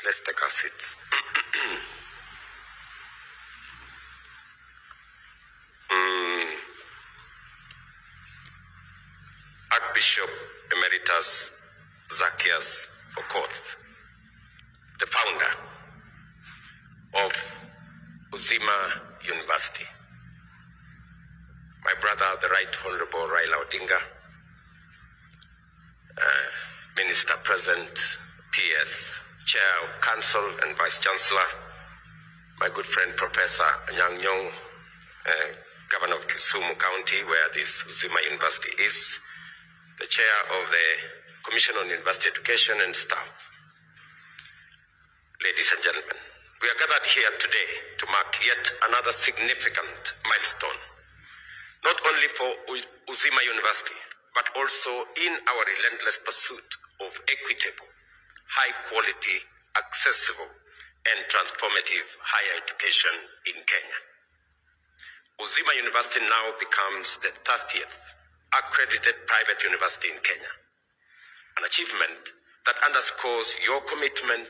Let's take our seats. Archbishop Emeritus Zacchaeus Okoth, the founder of Uzima University. My brother, the Right Honorable Raila Odinga, Minister President, PS, Chair of Council and Vice Chancellor, my good friend Professor Anyang' Nyong'o, Governor of Kisumu County, where this Uzima University is, the Chair of the Commission on University Education and staff. Ladies and gentlemen, we are gathered here today to mark yet another significant milestone, not only for Uzima University, but also in our relentless pursuit of equitable, high-quality, accessible, and transformative higher education in Kenya. Uzima University now becomes the 30th accredited private university in Kenya, an achievement that underscores your commitment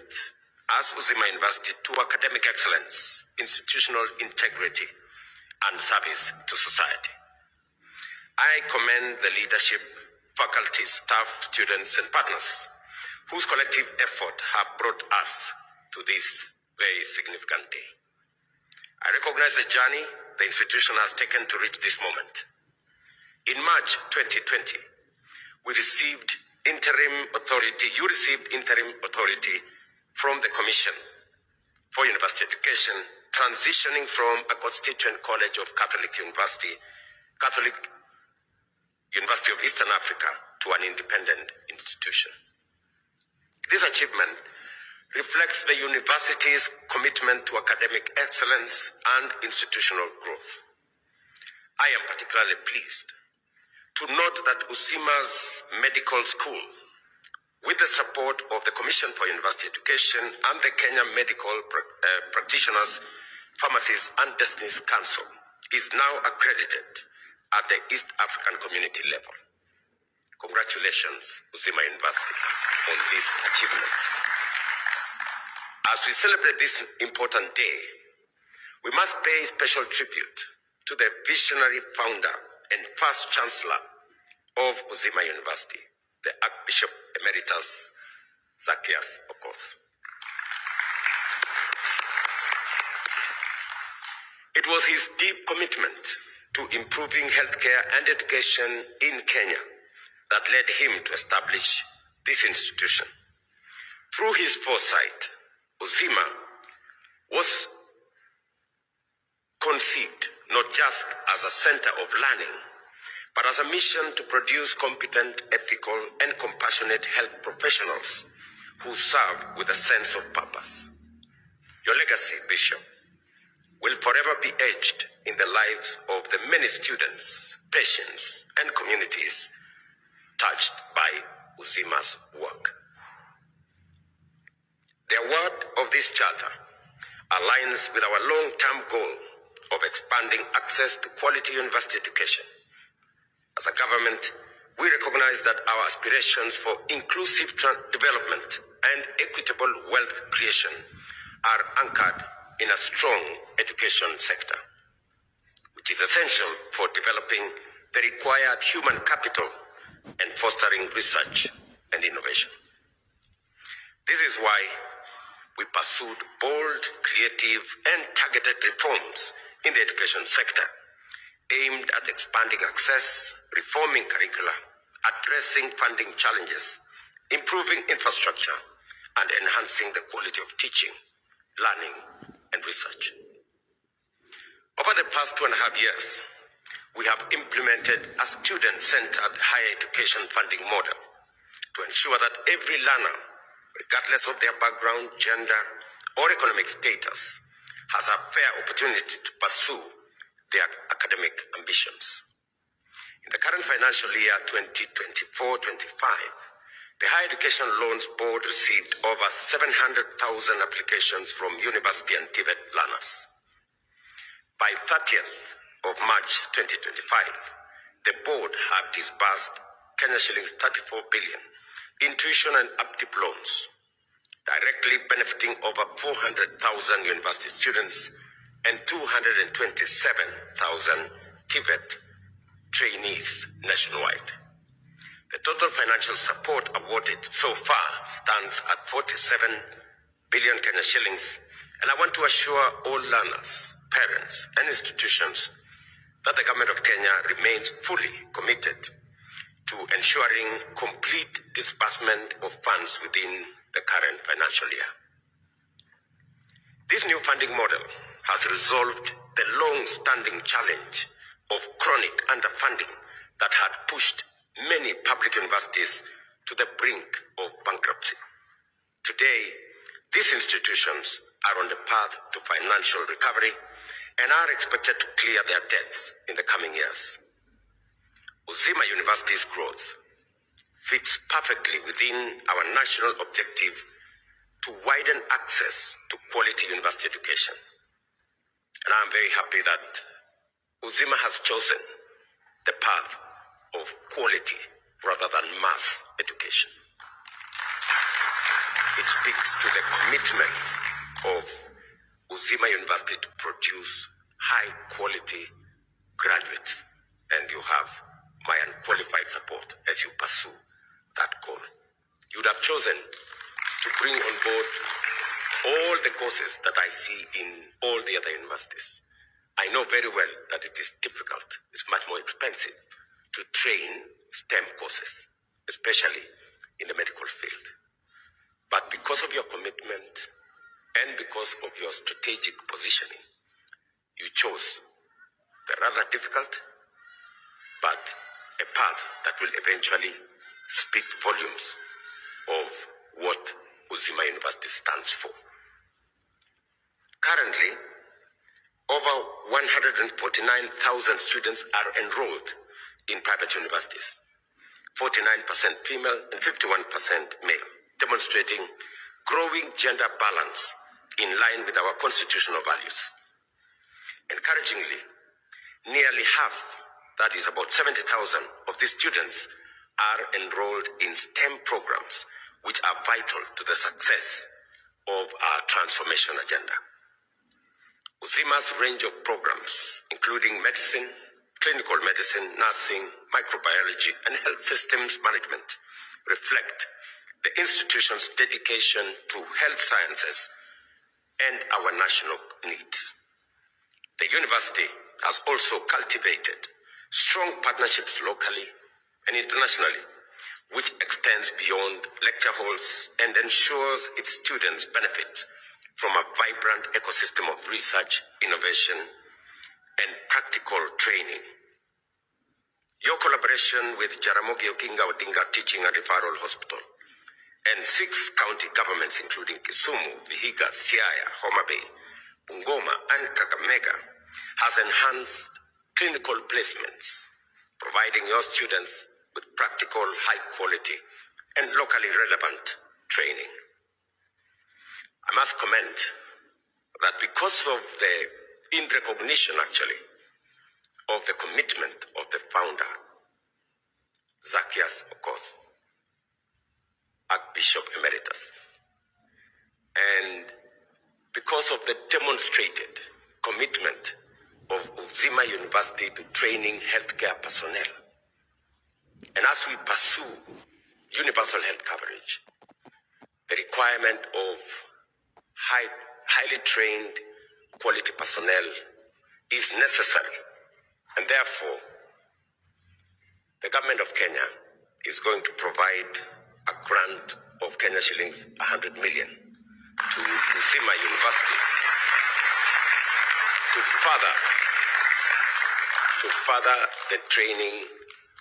as Uzima University to academic excellence, institutional integrity, and service to society. I commend the leadership, faculty, staff, students, and partners whose collective effort have brought us to this very significant day. I recognize the journey the institution has taken to reach this moment. In March 2020, you received interim authority from the Commission for University Education, transitioning from a constituent college of Catholic University of Eastern Africa to an independent institution. This achievement reflects the university's commitment to academic excellence and institutional growth. I am particularly pleased to note that Uzima's Medical School, with the support of the Commission for University Education and the Kenya Medical Practitioners, Pharmacists and Destinies Council, is now accredited at the East African community level. Congratulations, Uzima University, on this achievement. As we celebrate this important day, we must pay special tribute to the visionary founder and first chancellor of Uzima University, the Archbishop Emeritus Zacchaeus Okoth. It was his deep commitment to improving healthcare and education in Kenya that led him to establish this institution. Through his foresight, Uzima was conceived not just as a center of learning, but as a mission to produce competent, ethical, and compassionate health professionals who serve with a sense of purpose. Your legacy, Bishop, will forever be etched in the lives of the many students, patients, and communities touched by Uzima's work. The award of this charter aligns with our long-term goal of expanding access to quality university education. As a government, we recognize that our aspirations for inclusive development and equitable wealth creation are anchored in a strong education sector, which is essential for developing the required human capital and fostering research and innovation. This is why we pursued bold, creative, and targeted reforms in the education sector, aimed at expanding access, reforming curricula, addressing funding challenges, improving infrastructure, and enhancing the quality of teaching, learning, and research. Over the past 2.5 years, we have implemented a student-centered higher education funding model to ensure that every learner, regardless of their background, gender, or economic status, has a fair opportunity to pursue their academic ambitions. In the current financial year 2024-25, the Higher Education Loans Board received over 700,000 applications from university and TVET learners. By 30th of March 2025, the board had disbursed Kenya shillings 34 billion in tuition and upkeep loans, directly benefiting over 400,000 university students and 227,000 TVET trainees nationwide. The total financial support awarded so far stands at 47 billion Kenya shillings, and I want to assure all learners, parents, and institutions that the government of Kenya remains fully committed to ensuring complete disbursement of funds within the current financial year. This new funding model has resolved the long-standing challenge of chronic underfunding that had pushed many public universities to the brink of bankruptcy. Today, these institutions are on the path to financial recovery and are expected to clear their debts in the coming years. Uzima University's growth fits perfectly within our national objective to widen access to quality university education. And I'm very happy that Uzima has chosen the path of quality rather than mass education. It speaks to the commitment of Uzima University to produce high-quality graduates, and you have my unqualified support as you pursue that goal. You would have chosen to bring on board all the courses that I see in all the other universities. I know very well that it is difficult, it's much more expensive to train STEM courses, especially in the medical field. But because of your commitment and because of your strategic positioning, you chose the rather difficult, but a path that will eventually speak volumes of what Uzima University stands for. Currently, over 149,000 students are enrolled in private universities, 49% female and 51% male, demonstrating growing gender balance in line with our constitutional values. Encouragingly, nearly half, that is about 70,000 of these students, are enrolled in STEM programs, which are vital to the success of our transformation agenda. Uzima's range of programs, including medicine, clinical medicine, nursing, microbiology, and health systems management, reflect the institution's dedication to health sciences and our national needs. The university has also cultivated strong partnerships locally and internationally, which extends beyond lecture halls and ensures its students benefit from a vibrant ecosystem of research, innovation, and practical training. Your collaboration with Jaramogi Oginga Odinga Teaching and Referral Hospital and 6 county governments, including Kisumu, Vihiga, Siaya, Homa Bay, Bungoma, and Kakamega, has enhanced clinical placements, providing your students with practical, high-quality, and locally relevant training. I must comment that because of in recognition, actually, of the commitment of the founder, Zacchaeus Okoth, Archbishop Emeritus, and because of the demonstrated commitment of Uzima University to training healthcare personnel, and as we pursue universal health coverage, the requirement of highly trained quality personnel is necessary, and therefore the government of Kenya is going to provide a grant of Kenya shillings 100 million to Uzima University to further the training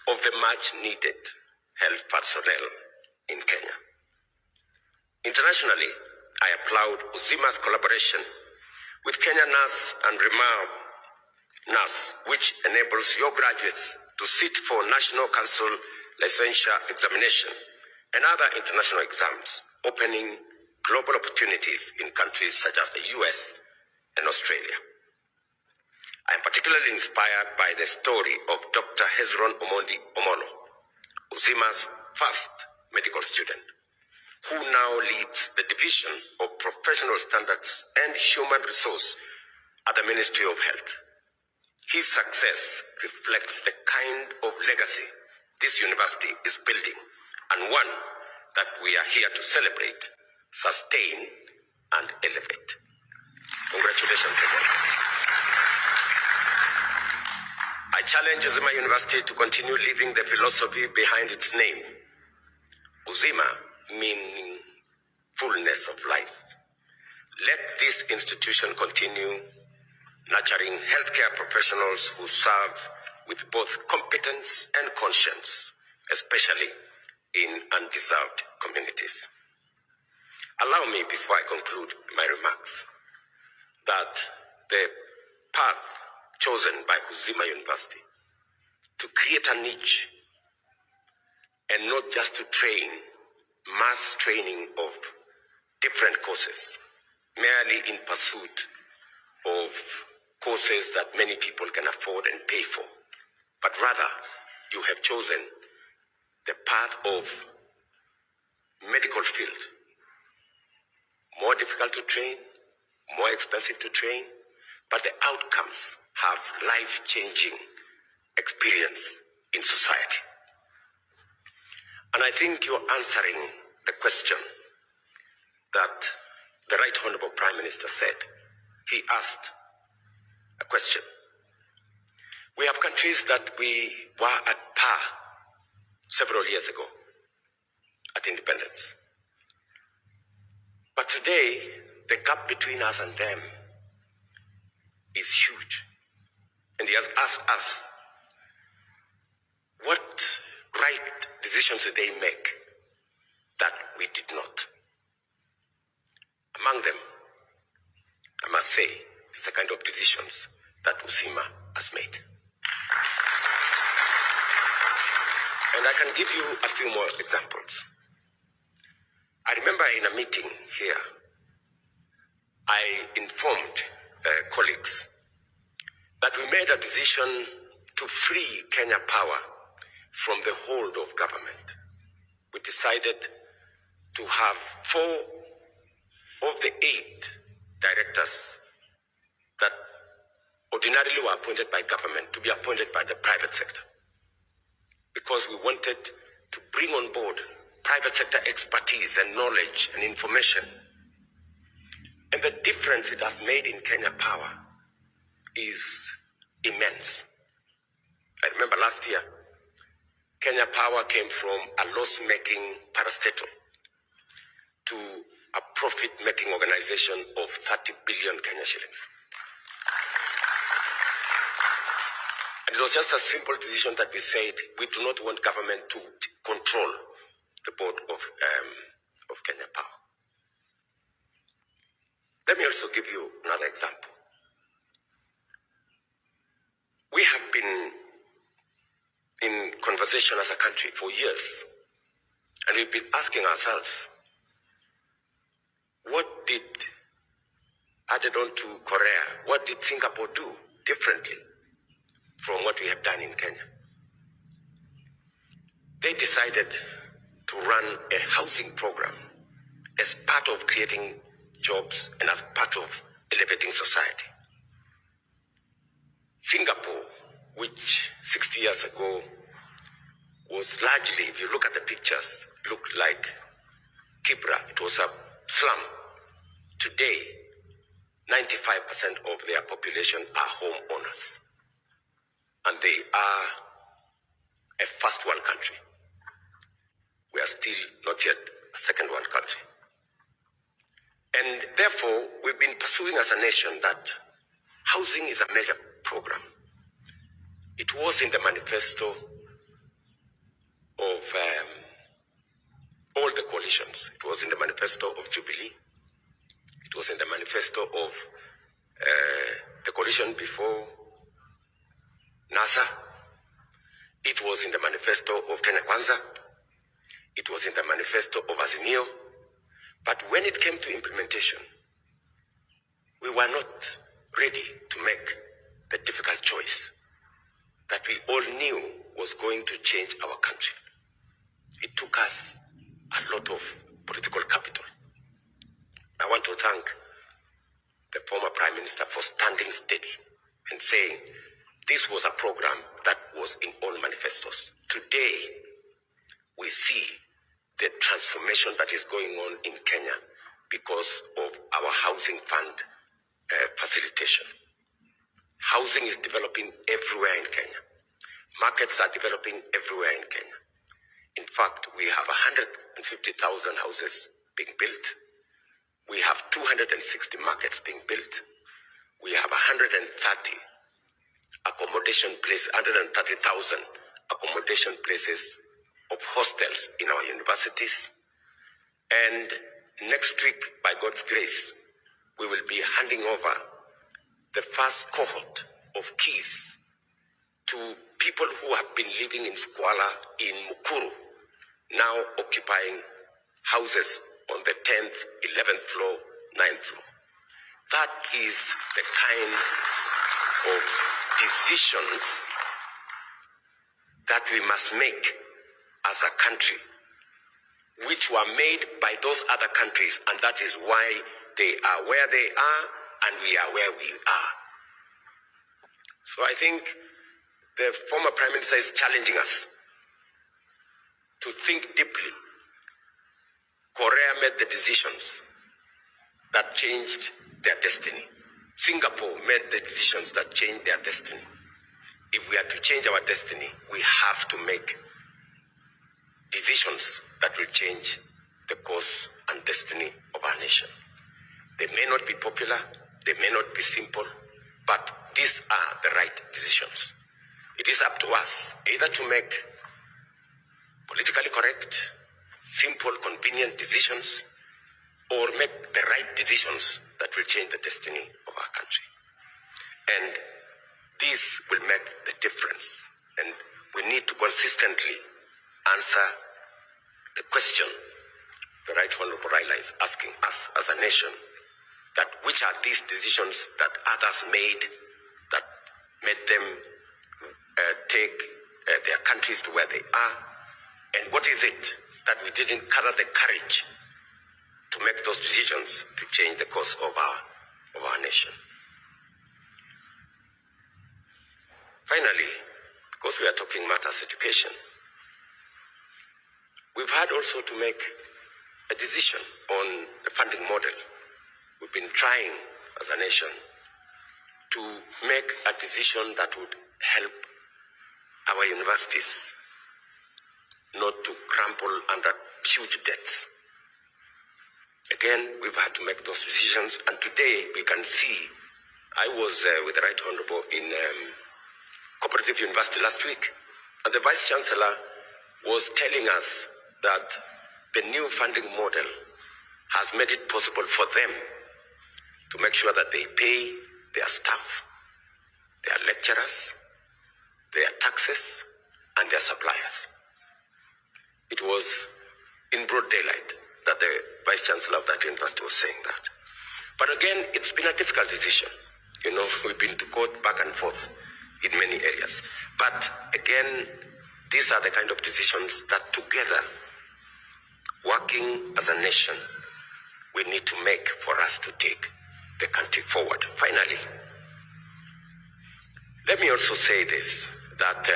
of the much needed health personnel in Kenya. Internationally, I applaud Uzima's collaboration with Kenya Nurse and Remar Nurse, which enables your graduates to sit for National Council licensure examination and other international exams, opening global opportunities in countries such as the US and Australia. I am particularly inspired by the story of Dr. Hezron Omondi Omolo, Uzima's first medical student. who now leads the Division of Professional Standards and Human Resource at the Ministry of Health. His success reflects the kind of legacy this university is building, and one that we are here to celebrate, sustain, and elevate. Congratulations again. I challenge Uzima University to continue living the philosophy behind its name. Uzima, meaning fullness of life. Let this institution continue nurturing healthcare professionals who serve with both competence and conscience, especially in undeserved communities. Allow me, before I conclude my remarks, that the path chosen by Uzima University to create a niche and not just to train mass training of different courses, merely in pursuit of courses that many people can afford and pay for, but rather you have chosen the path of medical field. More difficult to train, more expensive to train, but the outcomes have life-changing experience in society. And I think you're answering the question that the Right Honorable Prime Minister said. He asked a question. We have countries that we were at par several years ago at independence. But today, the gap between us and them is huge. And he has asked us, what right decisions did they make that we did not? Among them, I must say, is the kind of decisions that Uzima has made. And I can give you a few more examples. I remember in a meeting here, I informed colleagues that we made a decision to free Kenya Power from the hold of government. We decided to have 4 of the 8 directors that ordinarily were appointed by government to be appointed by the private sector, because we wanted to bring on board private sector expertise and knowledge and information. And the difference it has made in Kenya Power is immense. I remember last year, Kenya Power came from a loss-making parastatal to a profit-making organization of 30 billion Kenya shillings. And it was just a simple decision that we said, we do not want government to control the board of Kenya Power. Let me also give you another example. We have been in conversation as a country for years, and we've been asking ourselves, what did, added on to Korea, what did Singapore do differently from what we have done in Kenya? They decided to run a housing program as part of creating jobs and as part of elevating society. Singapore, which 60 years ago was largely, if you look at the pictures, looked like Kibra. It was a slum. Today, 95% of their population are homeowners. And they are a first world country. We are still not yet a second world country. And therefore, we've been pursuing as a nation that housing is a major program. It was in the manifesto of all the coalitions. It was in the manifesto of Jubilee. It was in the manifesto of the coalition before NASA. It was in the manifesto of Kenya Kwanza. It was in the manifesto of Azimio. But when it came to implementation, we were not ready to make the difficult choice that we all knew was going to change our country. It took us a lot of political capital. I want to thank the former Prime Minister for standing steady and saying this was a program that was in all manifestos. Today, we see the transformation that is going on in Kenya because of our housing fund facilitation. Housing is developing everywhere in Kenya. Markets are developing everywhere in Kenya. In fact, we have 150,000 houses being built. We have 260 markets being built. We have 130,000 accommodation places of hostels in our universities. And next week, by God's grace, we will be handing over the first cohort of keys to people who have been living in squalor in Mukuru, now occupying houses on the 10th, 11th floor, 9th floor. That is the kind of decisions that we must make as a country, which were made by those other countries, and that is why they are where they are and we are where we are. So I think the former Prime Minister is challenging us to think deeply. Korea made the decisions that changed their destiny. Singapore made the decisions that changed their destiny. If we are to change our destiny, we have to make decisions that will change the course and destiny of our nation. They may not be popular, they may not be simple, but these are the right decisions. It is up to us either to make politically correct, simple, convenient decisions, or make the right decisions that will change the destiny of our country. And this will make the difference. And we need to consistently answer the question the Right Honorable Raila is asking us as a nation, that which are these decisions that others made that made them take their countries to where they are, and what is it that we didn't gather the courage to make those decisions to change the course of our nation. Finally, because we are talking matters education, we've had also to make a decision on the funding model. We've been trying as a nation to make a decision that would help our universities not to crumple under huge debts. Again, we've had to make those decisions, and today we can see, I was with the Right Honorable in Cooperative University last week, and the Vice Chancellor was telling us that the new funding model has made it possible for them to make sure that they pay their staff, their lecturers, their taxes, and their suppliers. It was in broad daylight that the Vice Chancellor of that university was saying that. But again, it's been a difficult decision. You know, we've been to court back and forth in many areas. But again, these are the kind of decisions that together, working as a nation, we need to make for us to take the country forward. Finally, let me also say this, that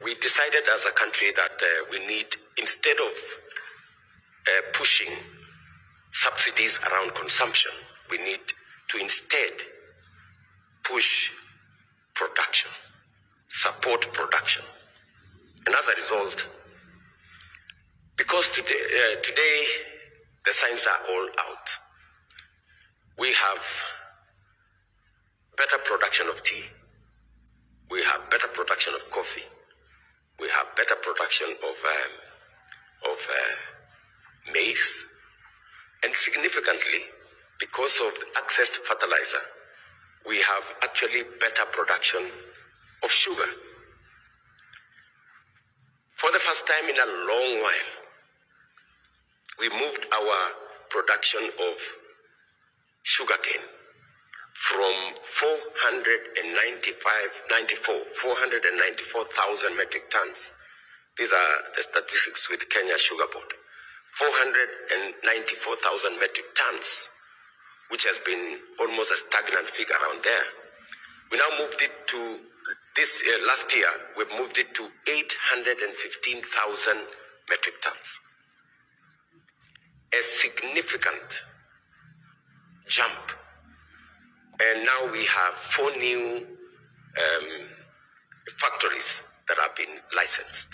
we decided as a country that we need, instead of pushing subsidies around consumption, we need to instead push production, support production. And as a result, because today the signs are all out, we have better production of tea, we have better production of coffee, we have better production of maize, and significantly, because of access to fertilizer, we have actually better production of sugar. For the first time in a long while, we moved our production of sugarcane from 494,000 metric tons. These are the statistics with Kenya Sugar Board. 494,000 metric tons, which has been almost a stagnant figure around there. We now moved it to this last year, we've moved it to 815,000 metric tons. A significant jump. And now we have 4 new factories that have been licensed.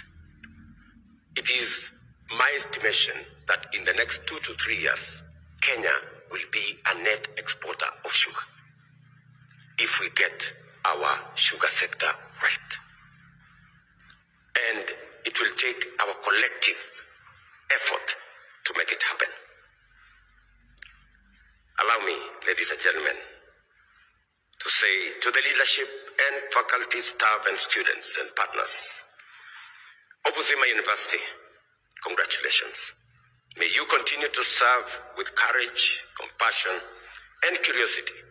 It is my estimation that in the next 2 to 3 years, Kenya will be a net exporter of sugar if we get our sugar sector right. And it will take our collective effort to make it happen. Allow me, ladies and gentlemen, to say to the leadership and faculty, staff, and students and partners of Uzima University, congratulations. May you continue to serve with courage, compassion, and curiosity,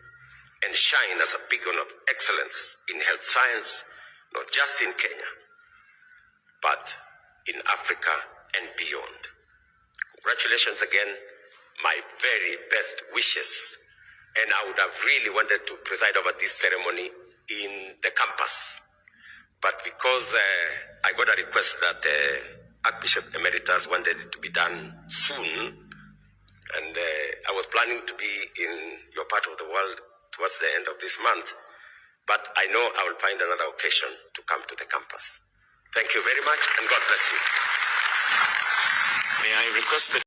and shine as a beacon of excellence in health science, not just in Kenya, but in Africa and beyond. Congratulations again, my very best wishes. And I would have really wanted to preside over this ceremony in the campus. But because I got a request that Archbishop Emeritus wanted it to be done soon, and I was planning to be in your part of the world towards the end of this month, but I know I will find another occasion to come to the campus. Thank you very much, and God bless you. May I request that